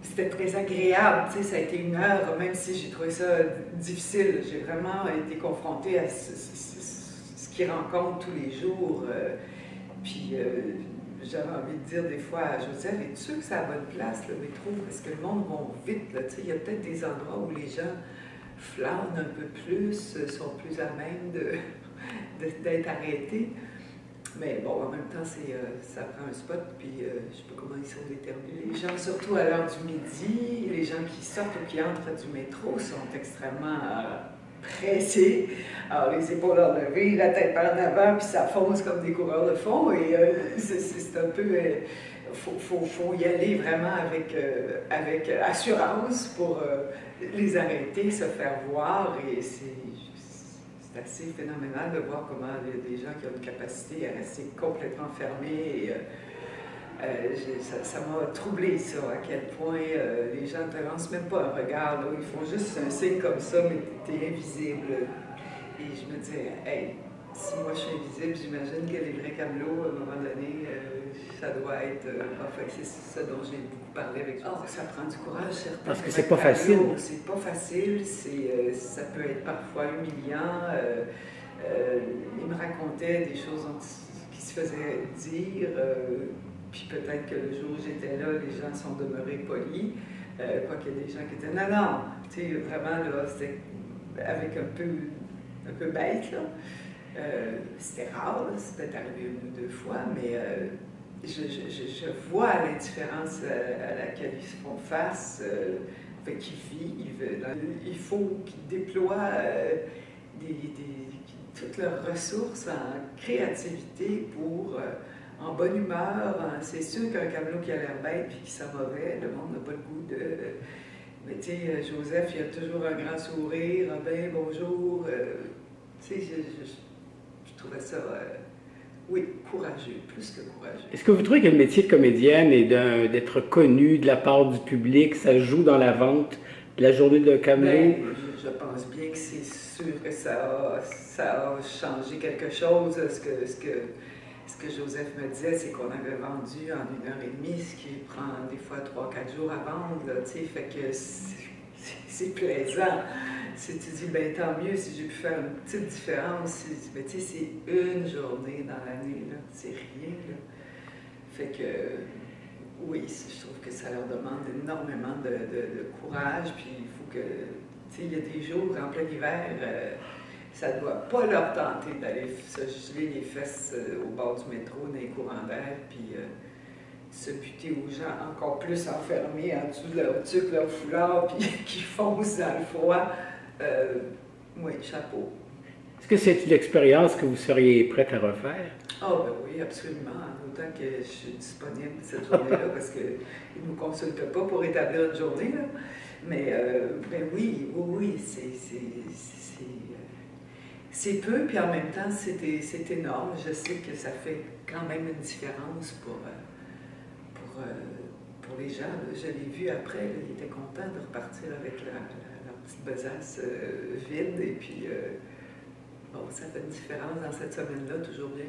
c'était très agréable, tu sais, ça a été une heure, même si j'ai trouvé ça difficile. J'ai vraiment été confrontée à ce qu'ils rencontrent tous les jours. Puis j'avais envie de dire des fois à Joseph, es-tu sûr que c'est à la bonne place, le métro? Parce que le monde va vite, là, tu sais, il y a peut-être des endroits où les gens flânent un peu plus, sont plus à même d'être arrêtés. Mais bon, en même temps, ça prend un spot, puis je ne sais pas comment ils sont déterminés. Les gens, surtout à l'heure du midi, les gens qui sortent ou qui entrent du métro sont extrêmement pressés. Alors, les épaules enlevées, la tête par en avant, puis ça fonce comme des coureurs de fond. Et c'est un peu... faut y aller vraiment avec assurance pour les arrêter, se faire voir. Et c'est assez phénoménal de voir comment il y a des gens qui ont une capacité à rester complètement fermés. Ça m'a troublé, ça, à quel point les gens ne te lancent même pas un regard. Là, ils font juste un signe comme ça, mais tu es invisible. Et je me disais, hey, si moi je suis invisible, j'imagine que les vrais camelots, à un moment donné, ça doit être. Enfin, c'est ça dont j'ai beaucoup parlé avec Joseph. Ça prend du courage, certain. Parce que c'est pas facile. C'est pas facile, ça peut être parfois humiliant. Il me racontait des choses qui se faisaient dire. Puis peut-être que le jour où j'étais là, les gens sont demeurés polis. Quoiqu'il y a des gens qui étaient non, non, tu sais, vraiment, là, c'était avec un peu bête, là. C'était rare, c'était arrivé une ou deux fois, mais je vois l'indifférence à laquelle ils se font face, qu'ils vivent. Il faut qu'ils déploient toutes leurs ressources en créativité pour, en bonne humeur. C'est sûr qu'un camelot qui a l'air bête et qui sent mauvais, le monde n'a pas le goût de... Mais tu sais, Joseph, il a toujours un grand sourire, ben bonjour. Tu sais, je trouvais ça, oui, courageux, plus que courageux. Est-ce que vous trouvez que le métier de comédienne et d'être connu de la part du public, ça joue dans la vente de la journée de camelot? Ben, je pense bien que c'est sûr que ça a changé quelque chose. Ce que Joseph me disait, c'est qu'on avait vendu en 1 heure et demie, ce qui prend des fois 3-4 jours à vendre, là, tu sais, fait que c'est plaisant. Si tu dis, ben tant mieux si j'ai pu faire une petite différence, mais tu sais, c'est une journée dans l'année, là, c'est rien, là. Fait que, oui, je trouve que ça leur demande énormément de courage, puis il faut que, tu sais, il y a des jours en plein hiver, ça ne doit pas leur tenter d'aller se geler les fesses au bord du métro, dans les courants d'air, puis se buter aux gens encore plus enfermés en dessous de leur tuque, leur foulard, puis qui foncent dans le froid. Oui, chapeau. Est-ce que c'est une expérience que vous seriez prête à refaire? Ah, ben oui, absolument. Autant que je suis disponible cette journée-là, parce qu'ils ne nous consultent pas pour établir une journée, là. Mais ben oui, c'est peu, puis en même temps, c'est énorme. Je sais que ça fait quand même une différence pour les gens. Je l'ai vu après, là, ils étaient contents de repartir avec leur petite besace vide. Et puis, bon, ça fait une différence dans cette semaine-là, toujours bien.